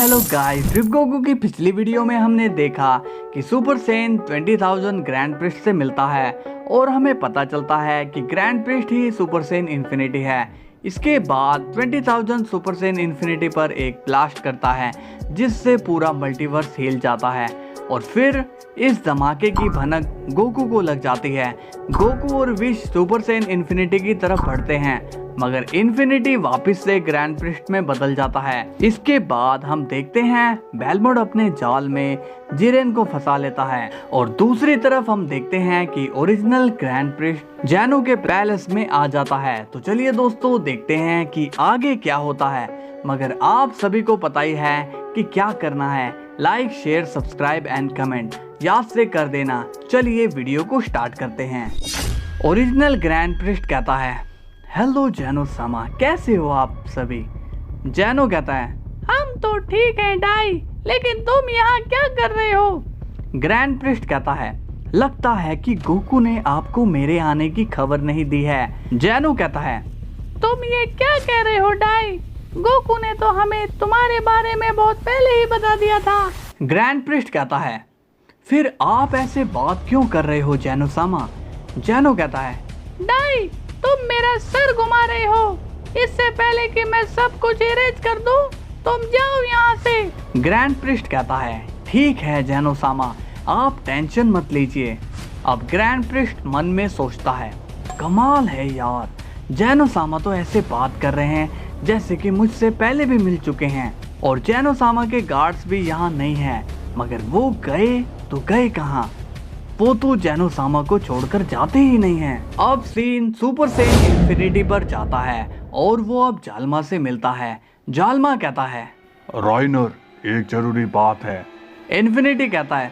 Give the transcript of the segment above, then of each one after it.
Hello guys, trip Goku की पिछली video में हमने देखा कि सुपर सैयन 20,000 ग्रैंड प्रिस्ट से मिलता है और हमें पता चलता है कि ग्रैंड प्रिस्ट ही सुपर सैयन इन्फिनिटी है। इसके बाद 20,000 सुपर सैयन इन्फिनिटी पर एक ब्लास्ट करता है जिससे पूरा मल्टीवर्स हिल जाता है और फिर इस धमाके की भनक गोकू को लग जाती है। गोकू और विश सुपर सैयन इन्फिनिटी की तरफ बढ़ते हैं मगर इन्फिनिटी वापस से ग्रैंड प्रिस्ट में बदल जाता है। इसके बाद हम देखते हैं बेलमोड अपने जाल में जिरेन को फंसा लेता है और दूसरी तरफ हम देखते हैं कि ओरिजिनल ग्रैंड प्रिस्ट जैनो के पैलेस में आ जाता है। तो चलिए दोस्तों देखते हैं कि आगे क्या होता है, मगर आप सभी को पता ही है कि क्या करना है। Like, share, subscribe and comment याद से कर देना। चलिए वीडियो को स्टार्ट करते हैं। ओरिजिनल ग्रैंड प्रिस्ट कहता है, हेलो जैनो सामा, कैसे हो आप सभी। जैनो कहता है, हम तो ठीक हैं डाई, लेकिन तुम यहाँ क्या कर रहे हो। ग्रैंड प्रिस्ट कहता है, लगता है कि गोकू ने आपको मेरे आने की खबर नहीं दी है। जैनो कहता है, तुम ये क्या कह रहे हो डाई, गोकू ने तो हमें तुम्हारे बारे में बहुत पहले ही बता दिया था। ग्रैंड प्रिस्ट कहता है, फिर आप ऐसे बात क्यों कर रहे हो जैनो सामा। जैनो कहता है, डाई तुम मेरा सर घुमा रहे हो, इससे पहले कि मैं सब कुछ इरेज कर दूं, तुम जाओ यहाँ से। ग्रैंड प्रिस्ट कहता है, ठीक है जैनो सामा, आप टेंशन मत लीजिए। अब ग्रैंड प्रिस्ट मन में सोचता है, कमाल है यार, जैनो सामा तो ऐसे बात कर रहे हैं जैसे कि मुझसे पहले भी मिल चुके हैं और जैनो सामा के गार्ड्स भी यहाँ नहीं हैं, मगर वो गए तो गए कहाँ, वो तो जैनो सामा को छोड़कर जाते ही नहीं हैं। अब सीन सुपर सैयन इन्फिनिटी पर जाता है और वो अब जालमा से मिलता है। जालमा कहता है, राइनर, एक जरूरी बात है। इन्फिनिटी कहता है,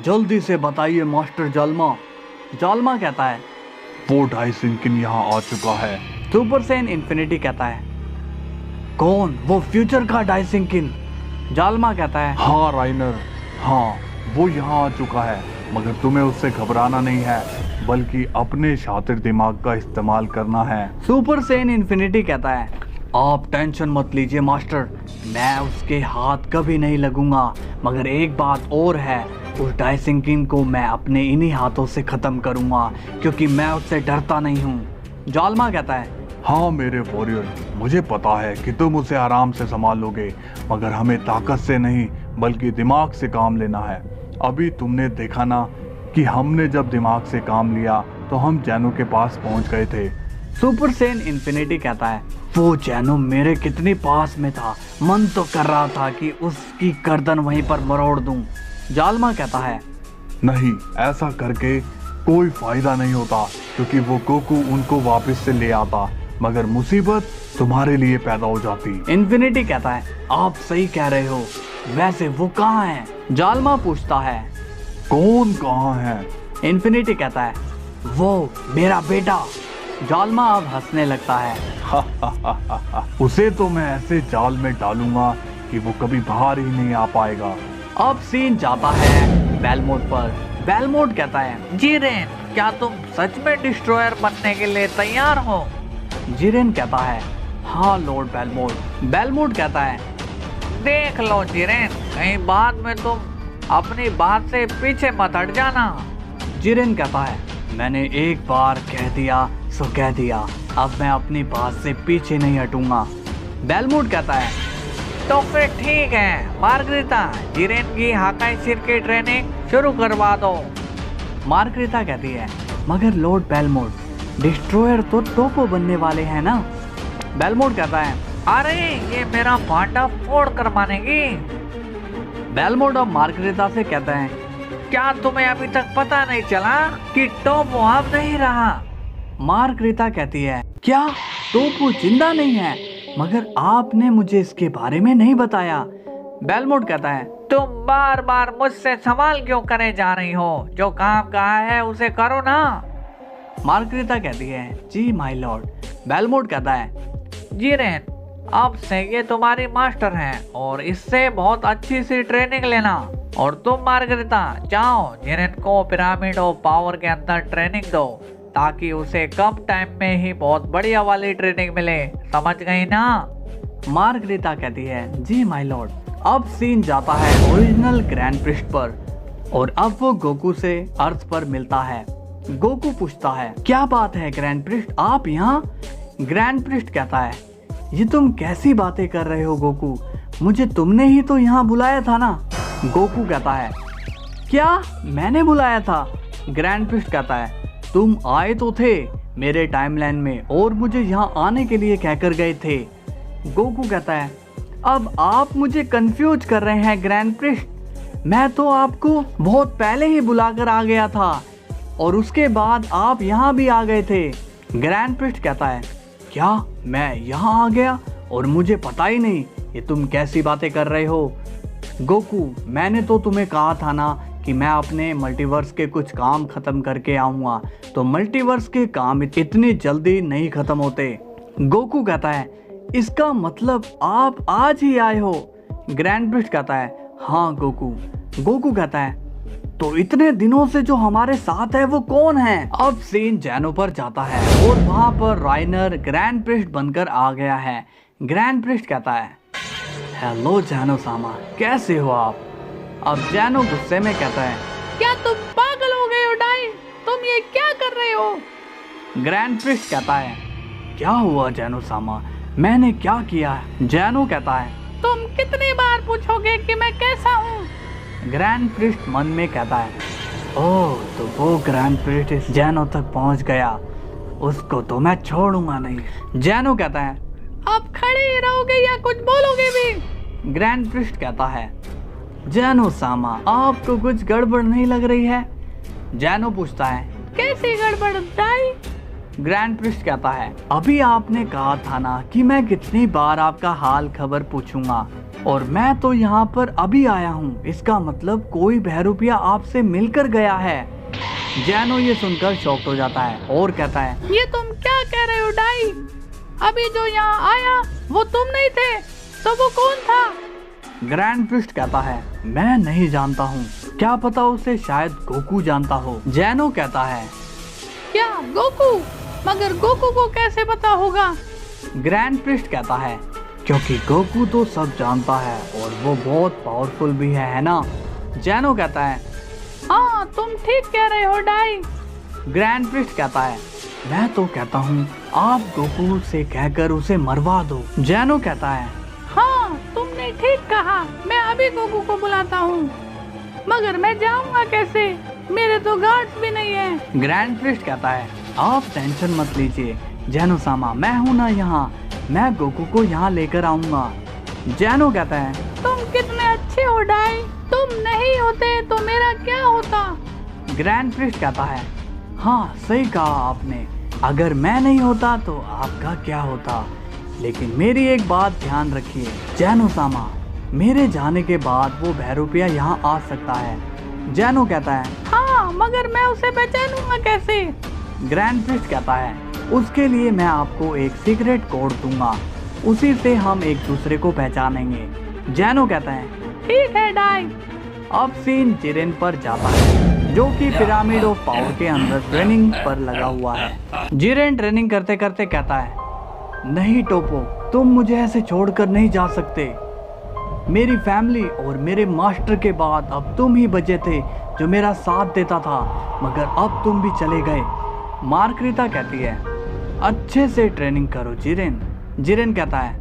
जल्दी से बताइए मास्टर जालमा। जालमा कहता है, वो डाइसिंकिन यहाँ आ चुका है। सुपर सैयन इन्फिनिटी कहता है, कौन, वो फ्यूचर का डाइसिंकिन। जालमा कहता है, हाँ राइनर, हाँ वो यहाँ आ चुका है, मगर तुम्हें उससे घबराना नहीं है बल्कि अपने शातिर दिमाग का इस्तेमाल करना है। सुपर सैयन इन्फिनिटी कहता है, आप टेंशन मत लीजिए मास्टर, मैं उसके हाथ कभी नहीं लगूंगा, मगर एक बात और है, उस डाइसिंकिन को मैं अपने इन्हीं हाथों से खत्म करूंगा क्योंकि मैं उससे डरता नहीं हूँ। जालमा कहता है, हाँ मेरे वॉरियर, मुझे पता है कि तुम उसे आराम से संभाल लोगे, मगर हमें ताकत से नहीं बल्कि दिमाग से काम लेना है। अभी तुमने देखा ना कि हमने जब दिमाग से काम लिया तो हम जैनो के पास पहुंच गए थे। सुपर सैयन इन्फिनिटी कहता है, वो जैनो मेरे कितने पास में था, मन तो कर रहा था कि उसकी गर्दन वहीं पर मरोड़ दूं। जालमा कहता है, नहीं, ऐसा करके कोई फायदा नहीं होता क्योंकि वो गोकू उनको वापस से ले आता, मगर मुसीबत तुम्हारे लिए पैदा हो जाती। इन्फिनिटी कहता है, आप सही कह रहे हो, वैसे वो कहाँ है। जालमा पूछता है, कौन कहाँ है। इन्फिनिटी कहता है, वो मेरा बेटा। जालमा अब हंसने लगता है, उसे तो मैं ऐसे जाल में डालूंगा कि वो कभी बाहर ही नहीं आ पाएगा। अब सीन जाता है बेलमोड पर। बेलमोड कहता है, जिरेन, क्या तुम सच में डिस्ट्रॉयर बनने के लिए तैयार हो। जिरेन कहता है, हाँ लॉर्ड बेलमोड। बेलमोड कहता है, देख लो जिरेन, कहीं बाद में तुम अपनी बात से पीछे मत हट जाना। जिरेन कहता है, मैंने एक बार कह दिया सो कह दिया, अब मैं अपनी बात से पीछे नहीं हटूंगा। बेलमोड कहता है, तो फिर ठीक है मार्गरीता, जिरेन की हाकाई सिर की ट्रेनिंग शुरू करवा दो। मार्गरीता कहती है, मगर लॉर्ड बेलमोड, डिस्ट्रॉयर तो टोपो बनने वाले हैं ना। बेलमोड कहता है, अरे ये मेरा भांडा फोड़ कर मानेगी। बेलमोड अब मार्गरीता से कहता है, क्या तुम्हें अभी तक पता नहीं चला कि टोपो अब नहीं रहा। मार्गरीता कहती है, क्या टोपो जिंदा नहीं है, मगर आपने मुझे इसके बारे में नहीं बताया। बेलमोड कहता है, तुम बार बार मुझसे सवाल क्यों करे जा रही हो, जो काम कहा है उसे करो ना। मार्गरीता कहती है, जी माय लॉर्ड। बेलमोड कहता है, जिरेन, अब से ये तुम्हारी मास्टर हैं और इससे बहुत अच्छी सी ट्रेनिंग लेना। और तुम मार्गरीता जाओ जिरेन को पिरामिड ऑफ पावर के अंदर ट्रेनिंग दो ताकि उसे कम टाइम में ही बहुत बढ़िया वाली ट्रेनिंग मिले, समझ गई ना। मार्गरीता कहती है, जी माय लॉर्ड, अब सीन जाता है ओरिजिनल ग्रैंड प्रिस्ट पर और अब वो गोकू से अर्थ पर मिलता है। गोकू पूछता है, क्या बात है ग्रैंड प्रिस्ट, आप यहाँ? ग्रैंड प्रिस्ट कहता है, ये तुम कैसी बातें कर रहे हो गोकू, मुझे तुमने ही तो यहाँ बुलाया था ना। गोकू कहता है, क्या मैंने बुलाया था? ग्रैंड प्रिस्ट कहता है, तुम आए तो थे मेरे टाइमलाइन में और मुझे यहाँ आने के लिए कहकर गए थे। गोकू कहता है, अब आप मुझे कंफ्यूज कर रहे हैं ग्रैंड प्रिस्ट, मैं तो आपको बहुत पहले ही बुलाकर आ गया था और उसके बाद आप यहाँ भी आ गए थे। ग्रैंड प्रिस्ट कहता है, क्या मैं यहाँ आ गया और मुझे पता ही नहीं? ये तुम कैसी बातें कर रहे हो? गोकू, मैंने तो तुम्हें कहा था ना कि मैं अपने मल्टीवर्स के कुछ काम खत्म करके आऊँगा, तो मल्टीवर्स के काम इतनी जल्दी नहीं खत्म होते। गोकू कहता है, इसका मतलब आप आज ही आए हो? ग्रैंड प्रिस्ट कहता है, हाँ गोकू। गोकू कहता है, तो इतने दिनों से जो हमारे साथ है वो कौन है? अब सीन जैनो पर जाता है और वहाँ पर राइनर ग्रैंड प्रिस्ट बनकर आ गया है। ग्रैंड प्रिस्ट कहता है, हेलो जैनो सामा, कैसे हो आप? अब जैनो गुस्से में कहता है, क्या तुम पागल हो गए हो डाई, तुम ये क्या कर रहे हो? ग्रैंड प्रिस्ट कहता है, क्या हुआ जैनो सामा, मैंने क्या किया? जैनो कहता है, तुम कितनी बार पूछोगे कि मैं कैसा हूँ? ग्रैंड प्रिस्ट मन में कहता है, ओह तो वो ग्रैंड प्रिस्ट इस जैनो तक पहुंच गया, उसको तो मैं छोड़ूंगा नहीं। जैनो कहता है, आप खड़े ही रहोगे या कुछ बोलोगे भी? ग्रैंड प्रिस्ट कहता है, जैनो सामा, आपको कुछ गड़बड़ नहीं लग रही है? जैनो पूछता है, कैसी गड़बड़ डाई? ग्रैंड प्रिस्ट कहता है, अभी आपने कहा था ना कि मैं कितनी बार आपका हाल खबर पूछूंगा और मैं तो यहाँ पर अभी आया हूँ, इसका मतलब कोई बहरूपिया आपसे मिलकर गया है। जैनो ये सुनकर शॉक्ड हो जाता है और कहता है, ये तुम क्या कह रहे हो डाई? अभी जो यहाँ आया वो तुम नहीं थे, तो वो कौन था? ग्रैंड प्रिस्ट कहता है, मैं नहीं जानता हूँ, क्या पता उसे शायद गोकू जानता हो। जैनो कहता है, क्या गोकू? मगर गोकू को कैसे पता होगा? ग्रैंड प्रिस्ट कहता है, क्योंकि गोकू तो सब जानता है और वो बहुत पावरफुल भी है ना? जैनो कहता है, हाँ तुम ठीक कह रहे हो डाई। ग्रैंड प्रिस्ट कहता है, मैं तो कहता हूँ आप गोकू से कहकर उसे मरवा दो। जैनो कहता है, हाँ तुमने ठीक कहा, मैं अभी गोकू को बुलाता हूँ, मगर मैं जाऊँगा कैसे? मेरे तो गार्ड्स भी नहीं है। ग्रैंड प्रिस्ट कहता है, आप टेंशन मत लीजिए जैनो सामा, मैं हूँ ना यहाँ, मैं गोकू को यहाँ लेकर आऊंगा। जैनो कहता है, तुम कितने अच्छे हो डाई, तुम नहीं होते तो मेरा क्या होता? ग्रैंड प्रिस्ट कहता है, हाँ सही कहा आपने, अगर मैं नहीं होता तो आपका क्या होता? लेकिन मेरी एक बात ध्यान रखिए जैनो सामा, मेरे जाने के बाद वो बहरूपिया यहाँ आ सकता है। जैनो कहता है, हाँ मगर मैं उसे पहचानूंगा कैसे? ग्रैंड प्रिस्ट कहता है, उसके लिए मैं आपको एक सीक्रेट कोड दूंगा, उसी से हम एक दूसरे को पहचानेंगे। जैनो कहता है, ठीक है डाई। अब सीन जिरेन पर जाता है जो कि पिरामिड ऑफ पावर के अंदर ट्रेनिंग पर लगा हुआ है। जिरेन ट्रेनिंग करते करते कहता है, नहीं टोपो, तुम मुझे ऐसे छोड़कर नहीं जा सकते, मेरी फैमिली और मेरे मास्टर के बाद अब तुम ही बचे थे जो मेरा साथ देता था, मगर अब तुम भी चले गए। मार्गरीता कहती है, अच्छे से ट्रेनिंग करो जिरेन। जिरेन कहता है,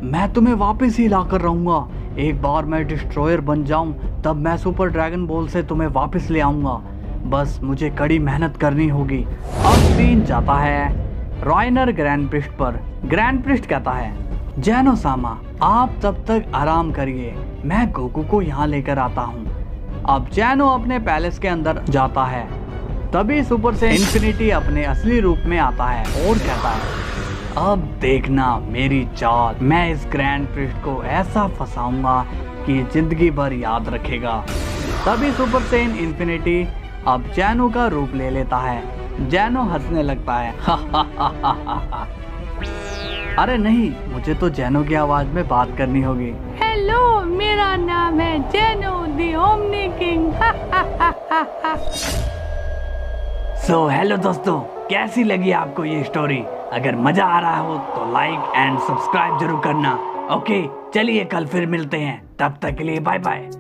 मैं तुम्हें वापस ही लाकर रहूंगा, एक बार मैं डिस्ट्रॉयर बन जाऊं तब मैं सुपर ड्रैगन बॉल से तुम्हें वापस ले आऊंगा, बस मुझे कड़ी मेहनत करनी होगी। अब सीन जाता है राइनर ग्रैंड प्रिस्ट पर। ग्रैंड प्रिस्ट कहता है, जैनो सामा, आप तब तक आराम करिए, मैं गोकू को यहाँ लेकर आता हूँ। अब जैनो अपने पैलेस के अंदर जाता है, तभी सुपर से इन्फिनिटी अपने असली रूप में आता है और कहता है, अब देखना मेरी चाल, मैं इस ग्रैंड प्रिस्ट को ऐसा फंसाऊंगा कि जिंदगी भर याद रखेगा। तभी सुपर सेन इन्फिनिटी अब जैनो का रूप ले लेता है। जैनो हंसने लगता है, अरे नहीं, मुझे तो जैनो की आवाज में बात करनी होगी। हेलो, मेरा नाम है जैनो the omni king. So hello दोस्तों, कैसी लगी आपको ये स्टोरी? अगर मजा आ रहा हो तो लाइक एंड सब्सक्राइब जरूर करना। ओके, चलिए कल फिर मिलते हैं। तब तक के लिए बाय बाय।